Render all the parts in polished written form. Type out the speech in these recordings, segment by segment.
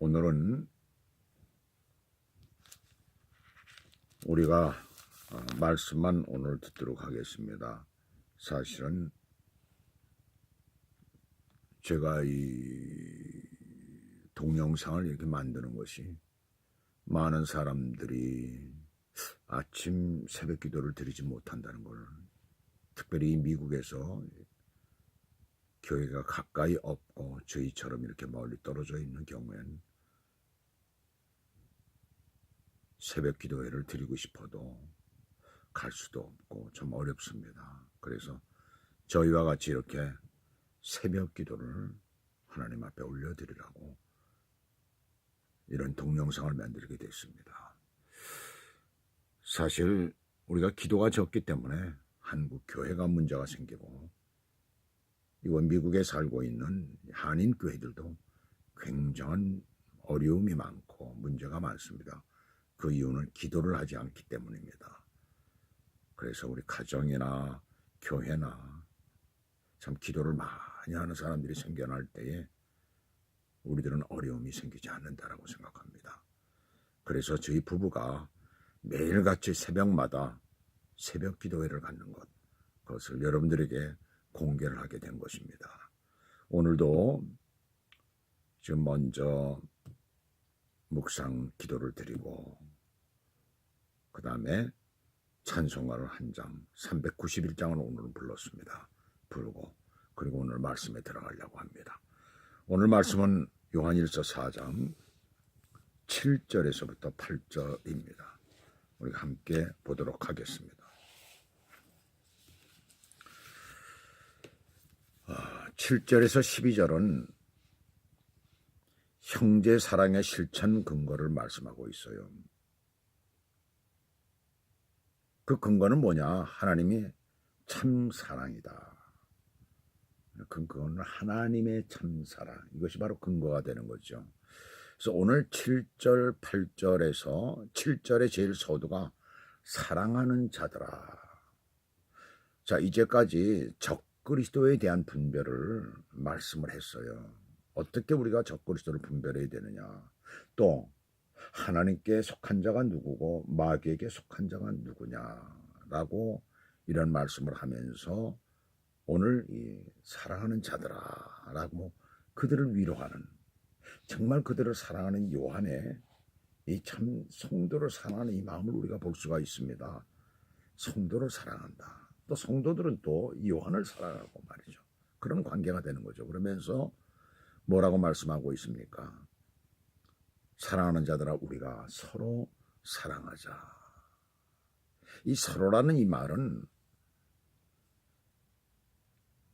오늘은 우리가 말씀만 오늘 듣도록 하겠습니다. 사실은 제가 이 동영상을 이렇게 만드는 것이 많은 사람들이 아침 새벽 기도를 드리지 못한다는 걸, 특별히 미국에서 교회가 가까이 없고 저희처럼 이렇게 멀리 떨어져 있는 경우엔 새벽 기도회를 드리고 싶어도 갈 수도 없고 좀 어렵습니다. 그래서 저희와 같이 이렇게 새벽 기도를 하나님 앞에 올려드리라고 이런 동영상을 만들게 됐습니다. 사실 우리가 기도가 적기 때문에 한국 교회가 문제가 생기고, 이건 미국에 살고 있는 한인 교회들도 굉장한 어려움이 많고 문제가 많습니다. 그 이유는 기도를 하지 않기 때문입니다. 그래서 우리 가정이나 교회나 참 기도를 많이 하는 사람들이 생겨날 때에 우리들은 어려움이 생기지 않는다라고 생각합니다. 그래서 저희 부부가 매일같이 새벽마다 새벽 기도회를 갖는 것, 그것을 여러분들에게 공개를 하게 된 것입니다. 오늘도 지금 먼저 묵상 기도를 드리고, 그 다음에 찬송가를 한 장, 391장을 오늘은 불렀습니다. 부르고, 그리고 오늘 말씀에 들어가려고 합니다. 오늘 말씀은 요한일서 4장 7절에서부터 8절입니다. 우리가 함께 보도록 하겠습니다. 7절에서 12절은 형제 사랑의 실천 근거를 말씀하고 있어요. 그 근거는 뭐냐? 하나님이 참 사랑이다. 근거는 하나님의 참 사랑. 이것이 바로 근거가 되는 거죠. 그래서 오늘 7절, 8절에서 7절의 제일 서두가 사랑하는 자들아. 자, 이제까지 적그리스도에 대한 분별을 말씀을 했어요. 어떻게 우리가 적그리스도를 분별해야 되느냐. 또 하나님께 속한 자가 누구고 마귀에게 속한 자가 누구냐라고 이런 말씀을 하면서 오늘 이 사랑하는 자들아라고 그들을 위로하는, 정말 그들을 사랑하는 요한의 이 참 성도를 사랑하는 이 마음을 우리가 볼 수가 있습니다. 성도를 사랑한다. 또 성도들은 또 요한을 사랑하고 말이죠. 그런 관계가 되는 거죠. 그러면서 뭐라고 말씀하고 있습니까? 사랑하는 자들아, 우리가 서로 사랑하자. 이 서로라는 이 말은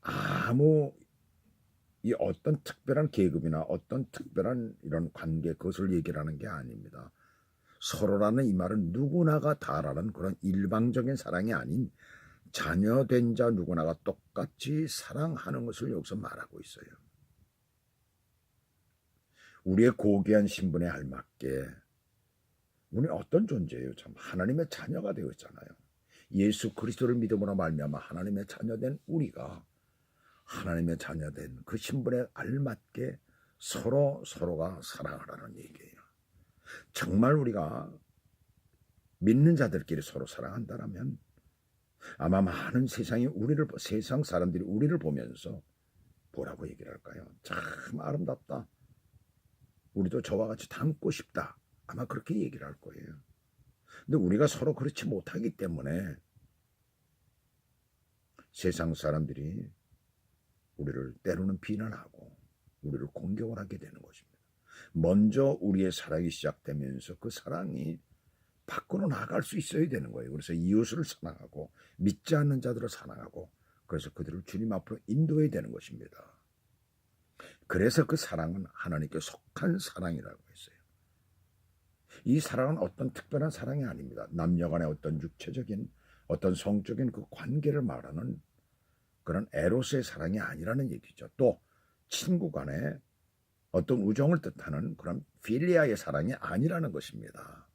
아무 이 어떤 특별한 계급이나 어떤 특별한 이런 관계, 그것을 얘기를 하는 게 아닙니다. 서로라는 이 말은 누구나가 다라는 그런 일방적인 사랑이 아닌 자녀된 자 누구나가 똑같이 사랑하는 것을 여기서 말하고 있어요. 우리의 고귀한 신분에 알맞게 우리는 어떤 존재예요? 참 하나님의 자녀가 되었잖아요. 예수 그리스도를 믿음으로 말미암아 하나님의 자녀된 우리가 하나님의 자녀된 그 신분에 알맞게 서로가 사랑하라는 얘기예요. 정말 우리가 믿는 자들끼리 서로 사랑한다면 아마 많은 세상 사람들이 우리를 보면서 뭐라고 얘기를 할까요? 참 아름답다. 우리도 저와 같이 닮고 싶다. 아마 그렇게 얘기를 할 거예요. 근데 우리가 서로 그렇지 못하기 때문에 세상 사람들이 우리를 때로는 비난하고 우리를 공격을 하게 되는 것입니다. 먼저 우리의 사랑이 시작되면서 그 사랑이 밖으로 나갈 수 있어야 되는 거예요. 그래서 이웃을 사랑하고 믿지 않는 자들을 사랑하고, 그래서 그들을 주님 앞으로 인도해야 되는 것입니다. 그래서 그 사랑은 하나님께 속한 사랑이라고 했어요. 이 사랑은 어떤 특별한 사랑이 아닙니다. 남녀 간의 어떤 육체적인 어떤 성적인 그 관계를 말하는 그런 에로스의 사랑이 아니라는 얘기죠. 또 친구 간의 어떤 우정을 뜻하는 그런 필리아의 사랑이 아니라는 것입니다.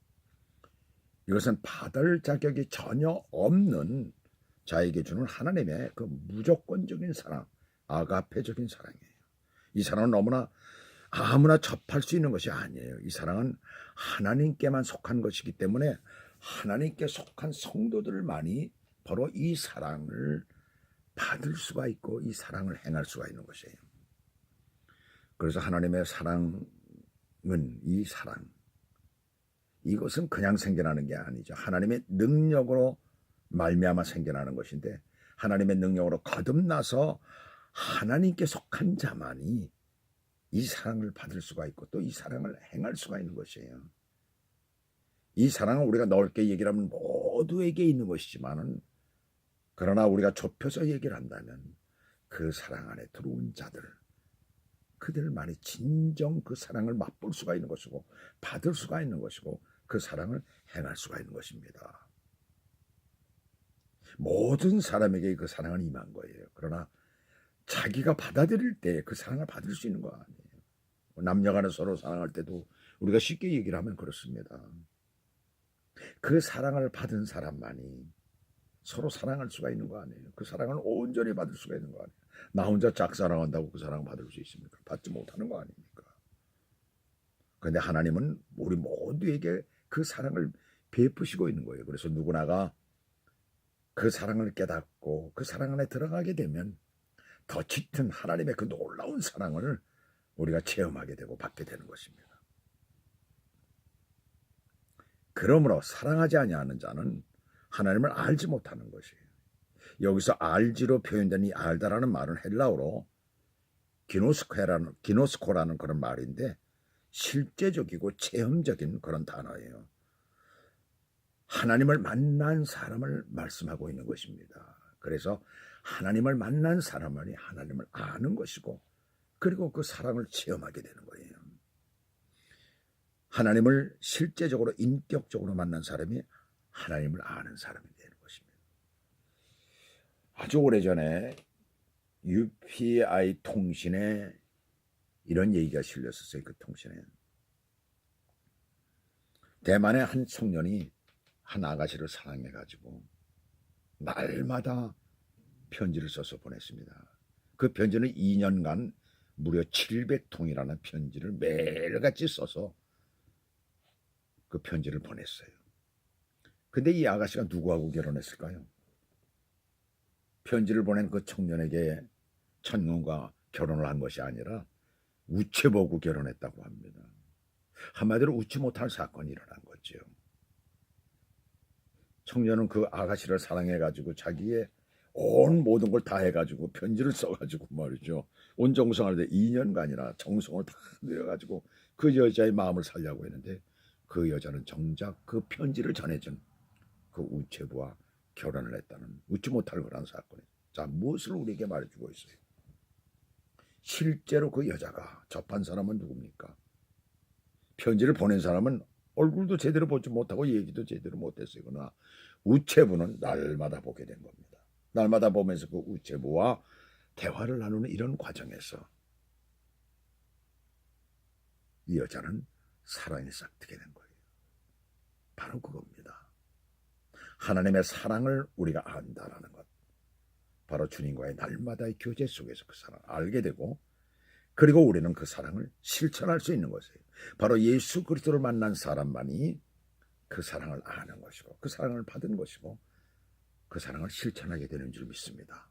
이것은 받을 자격이 전혀 없는 자에게 주는 하나님의 그 무조건적인 사랑, 아가페적인 사랑이에요. 이 사랑은 너무나 아무나 접할 수 있는 것이 아니에요. 이 사랑은 하나님께만 속한 것이기 때문에 하나님께 속한 성도들만이 바로 이 사랑을 받을 수가 있고 이 사랑을 행할 수가 있는 것이에요. 그래서 하나님의 사랑은 이 사랑, 이것은 그냥 생겨나는 게 아니죠. 하나님의 능력으로 말미암아 생겨나는 것인데 하나님의 능력으로 거듭나서 하나님께 속한 자만이 이 사랑을 받을 수가 있고 또 이 사랑을 행할 수가 있는 것이에요. 이 사랑은 우리가 넓게 얘기를 하면 모두에게 있는 것이지만은 그러나 우리가 좁혀서 얘기를 한다면 그 사랑 안에 들어온 자들, 그들만이 진정 그 사랑을 맛볼 수가 있는 것이고 받을 수가 있는 것이고 그 사랑을 행할 수가 있는 것입니다. 모든 사람에게 그 사랑은 임한 거예요. 그러나 자기가 받아들일 때 그 사랑을 받을 수 있는 거 아니에요. 남녀간에 서로 사랑할 때도 우리가 쉽게 얘기를 하면 그렇습니다. 그 사랑을 받은 사람만이 서로 사랑할 수가 있는 거 아니에요. 그 사랑을 온전히 받을 수가 있는 거 아니에요. 나 혼자 짝사랑한다고 그 사랑을 받을 수 있습니까? 받지 못하는 거 아닙니까? 그런데 하나님은 우리 모두에게 그 사랑을 베푸시고 있는 거예요. 그래서 누구나가 그 사랑을 깨닫고 그 사랑 안에 들어가게 되면 더 짙은 하나님의 그 놀라운 사랑을 우리가 체험하게 되고 받게 되는 것입니다. 그러므로 사랑하지 아니하는 자는 하나님을 알지 못하는 것이에요. 여기서 알지로 표현된 이 알다라는 말은 헬라어로 기노스코라는 그런 말인데 실제적이고 체험적인 그런 단어예요. 하나님을 만난 사람을 말씀하고 있는 것입니다. 그래서 하나님을 만난 사람만이 하나님을 아는 것이고 그리고 그 사랑을 체험하게 되는 거예요. 하나님을 실제적으로 인격적으로 만난 사람이 하나님을 아는 사람이 되는 것입니다. 아주 오래전에 UPI 통신에 이런 얘기가 실렸었어요. 그 통신에 대만의 한 청년이 한 아가씨를 사랑해가지고 날마다 편지를 써서 보냈습니다. 그 편지는 2년간 무려 700통이라는 편지를 매일같이 써서 그 편지를 보냈어요. 근데 이 아가씨가 누구하고 결혼했을까요? 편지를 보낸 그 청년에게 청년과 결혼을 한 것이 아니라 우체보고 결혼했다고 합니다. 한마디로 웃지 못할 사건이 일어난 거죠. 청년은 그 아가씨를 사랑해가지고 자기의 온 모든 걸 다 해가지고 편지를 써가지고 말이죠. 온 정성을 내 2년간이나 정성을 다 들여가지고 그 여자의 마음을 살려고 했는데 그 여자는 정작 그 편지를 전해준 그 우체부와 결혼을 했다는 웃지 못할 그런 사건이에요. 자, 무엇을 우리에게 말해주고 있어요? 실제로 그 여자가 접한 사람은 누굽니까? 편지를 보낸 사람은 얼굴도 제대로 보지 못하고 얘기도 제대로 못했어요. 그러나 우체부는 날마다 보게 된 겁니다. 날마다 보면서 그 우체부와 대화를 나누는 이런 과정에서 이 여자는 사랑에 싹트게 된 거예요. 바로 그겁니다. 하나님의 사랑을 우리가 안다라는 것. 바로 주님과의 날마다의 교제 속에서 그 사랑을 알게 되고 그리고 우리는 그 사랑을 실천할 수 있는 것이에요. 바로 예수 그리스도를 만난 사람만이 그 사랑을 아는 것이고 그 사랑을 받은 것이고 그 사랑을 실천하게 되는 줄 믿습니다.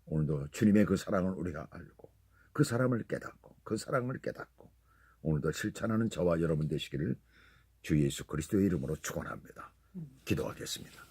오늘도 주님의 그 사랑을 우리가 알고 그 사랑을 깨닫고 그 사랑을 깨닫고 오늘도 실천하는 저와 여러분 되시기를 주 예수 그리스도의 이름으로 축원합니다. 기도하겠습니다.